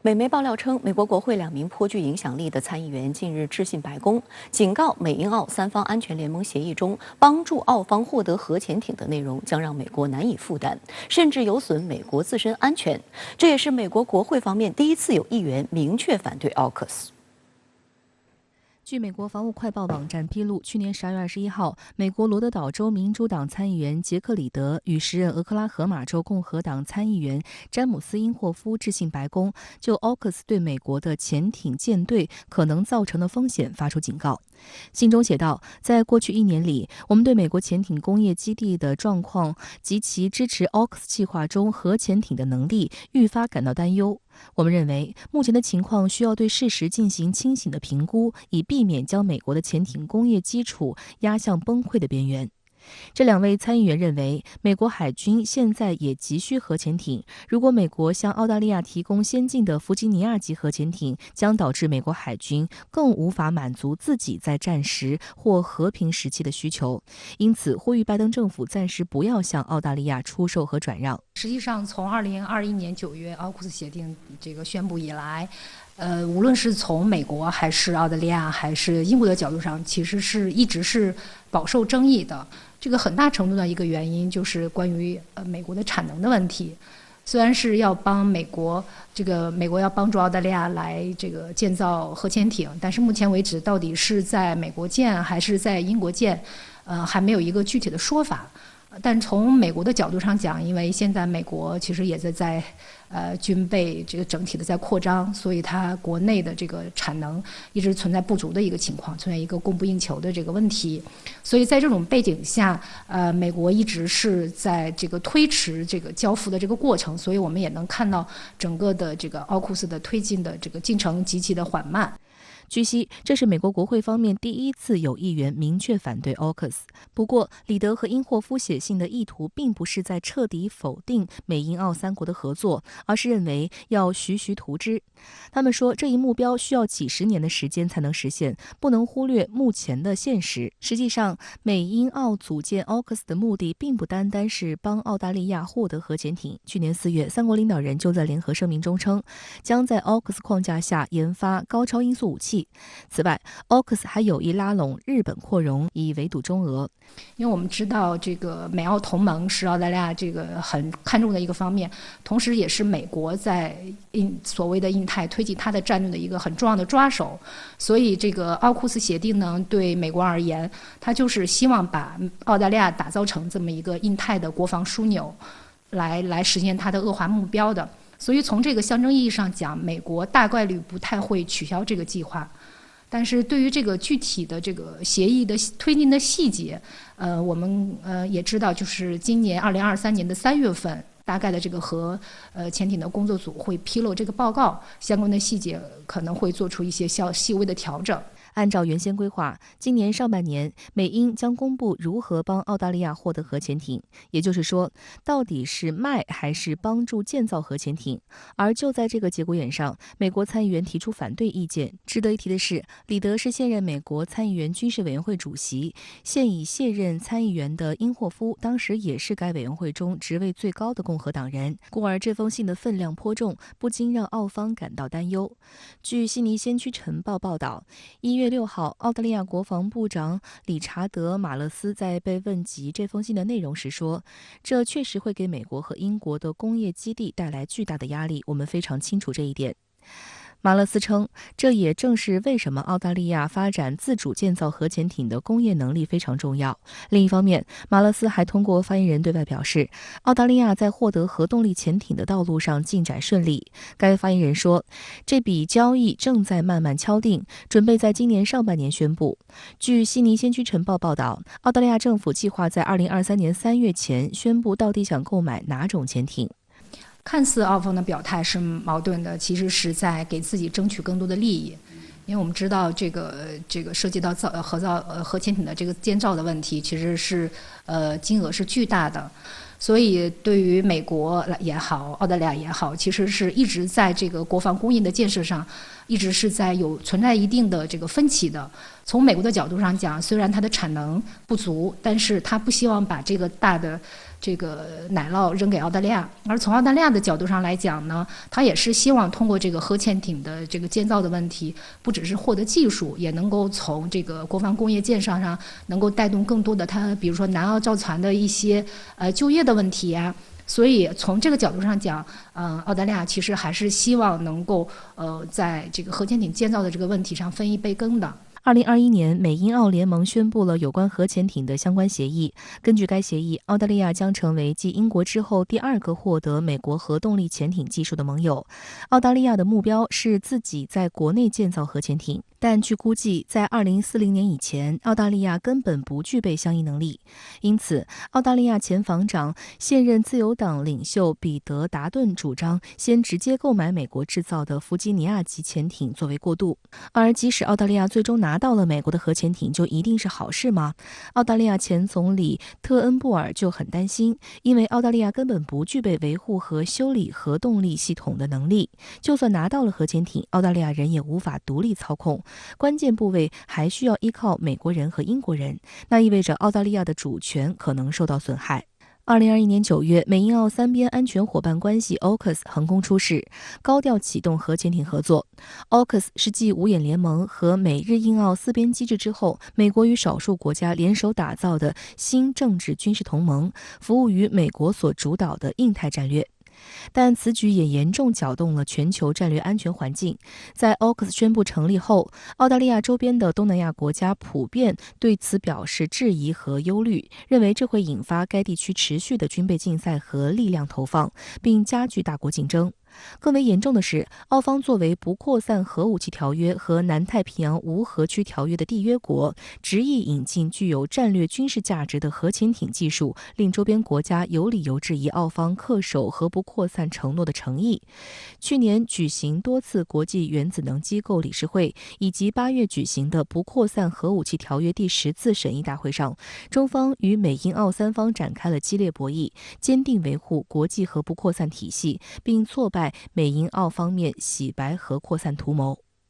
美媒爆料称，美国国会2名颇具影响力的参议员近日致信白宫，警告美英澳3方安全联盟协议中帮助澳方获得核潜艇的内容将让美国难以负担，甚至有损美国自身安全。这也是美国国会方面第一次有议员明确反对 AUKUS。据美国防务快报网站披露，去年12月21号，美国罗德岛州民主党参议员杰克里德与时任俄克拉荷马州共和党参议员詹姆斯因霍夫致信白宫，就 AUKUS 对美国的潜艇舰队可能造成的风险发出警告。信中写道，在过去1年里，我们对美国潜艇工业基地的状况及其支持 AUKUS 计划中核潜艇的能力愈发感到担忧。我们认为，目前的情况需要对事实进行清醒的评估，以避免将美国的潜艇工业基础压向崩溃的边缘。这2位参议员认为，美国海军现在也急需核潜艇。如果美国向澳大利亚提供先进的弗吉尼亚级核潜艇，将导致美国海军更无法满足自己在战时或和平时期的需求。因此，呼吁拜登政府暂时不要向澳大利亚出售和转让。实际上，从2021年9月AUKUS协定宣布以来，无论是从美国还是澳大利亚还是英国的角度上，其实一直是饱受争议的。这个很大程度的一个原因就是关于美国的产能的问题。虽然是要帮美国要帮助澳大利亚来建造核潜艇，但是目前为止到底是在美国建还是在英国建，还没有一个具体的说法。但从美国的角度上讲，因为现在美国其实也在军备整体的在扩张，所以它国内的产能一直存在不足的一个情况，存在一个供不应求的这个问题。所以在这种背景下，美国一直是在推迟交付的这个过程，所以我们也能看到整个的AUKUS 的推进的进程极其的缓慢。据悉，这是美国国会方面第一次有议员明确反对 AUKUS。不过，里德和因霍夫写信的意图并不是在彻底否定美英澳3国的合作，而是认为要徐徐图之。他们说，这一目标需要几十年的时间才能实现，不能忽略目前的现实。实际上，美英澳组建 AUKUS 的目的并不单单是帮澳大利亚获得核潜艇。去年4月，3国领导人就在联合声明中称，将在 AUKUS 框架下研发高超音速武器。此外 ，AUKUS 还有意拉拢日本扩容，以围堵中俄。因为我们知道，美澳同盟是澳大利亚很看重的一个方面，同时也是美国在所谓的印太推进它的战略的一个很重要的抓手。所以，AUKUS 协定呢，对美国而言，它就是希望把澳大利亚打造成这么一个印太的国防枢纽，来实现它的恶化目标的。所以从这个象征意义上讲，美国大概率不太会取消这个计划。但是对于具体的协议的推进的细节，我们也知道，就是今年2023年的3月份，大概的核潜艇的工作组会披露这个报告，相关的细节可能会做出一些细微的调整。按照原先规划，今年上半年，美英将公布如何帮澳大利亚获得核潜艇，也就是说，到底是卖还是帮助建造核潜艇。而就在这个节骨眼上，美国参议员提出反对意见。值得一提的是，里德是现任美国参议员军事委员会主席，现已卸任参议员的因霍夫，当时也是该委员会中职位最高的共和党人，故而这封信的分量颇重，不禁让澳方感到担忧。据悉尼先驱晨报报道，1月6号，澳大利亚国防部长理查德·马勒斯在被问及这封信的内容时说，这确实会给美国和英国的工业基地带来巨大的压力，我们非常清楚这一点。马勒斯称，这也正是为什么澳大利亚发展自主建造核潜艇的工业能力非常重要。另一方面，马勒斯还通过发言人对外表示，澳大利亚在获得核动力潜艇的道路上进展顺利。该发言人说，这笔交易正在慢慢敲定，准备在今年上半年宣布。据悉尼先驱晨报报道，澳大利亚政府计划在2023年3月前宣布到底想购买哪种潜艇。看似澳方的表态是矛盾的，其实是在给自己争取更多的利益。因为我们知道这个涉及到核潜艇的建造的问题，其实是金额是巨大的。所以对于美国也好，澳大利亚也好，其实是一直在国防工业的建设上，一直是存在一定的分歧的。从美国的角度上讲，虽然它的产能不足，但是它不希望把大的这个奶酪扔给澳大利亚。而从澳大利亚的角度上来讲呢，它也是希望通过这个核潜艇的这个建造的问题，不只是获得技术，也能够从这个国防工业建设上能够带动更多的它，比如说南澳造船的一些就业的问题啊。所以从这个角度上讲，澳大利亚其实还是希望能够在这个核潜艇建造的这个问题上分一杯羹的。2021年，美英澳联盟宣布了有关核潜艇的相关协议。根据该协议，澳大利亚将成为继英国之后第2个获得美国核动力潜艇技术的盟友。澳大利亚的目标是自己在国内建造核潜艇，但据估计，在2040年以前，澳大利亚根本不具备相应能力。因此，澳大利亚前防长、现任自由党领袖彼得·达顿主张先直接购买美国制造的弗吉尼亚级潜艇作为过渡。而即使澳大利亚最终拿到了美国的核潜艇，就一定是好事吗？澳大利亚前总理特恩布尔就很担心，因为澳大利亚根本不具备维护和修理核动力系统的能力。就算拿到了核潜艇，澳大利亚人也无法独立操控，关键部位还需要依靠美国人和英国人，那意味着澳大利亚的主权可能受到损害。2021年9月，美英澳三边安全伙伴关系 AUKUS 横空出世，高调启动核潜艇合作。AUKUS 是继五眼联盟和美日英澳4边机制之后，美国与少数国家联手打造的新政治军事同盟，服务于美国所主导的印太战略。但此举也严重搅动了全球战略安全环境。在 AUKUS 宣布成立后，澳大利亚周边的东南亚国家普遍对此表示质疑和忧虑，认为这会引发该地区持续的军备竞赛和力量投放，并加剧大国竞争。更为严重的是，澳方作为不扩散核武器条约和南太平洋无核区条约的缔约国，执意引进具有战略军事价值的核潜艇技术，令周边国家有理由质疑澳方恪守核不扩散承诺的诚意。去年举行多次国际原子能机构理事会，以及8月举行的不扩散核武器条约第10次审议大会上，中方与美英澳三方展开了激烈博弈，坚定维护国际核不扩散体系，并挫败美英澳方面洗白核扩散图谋。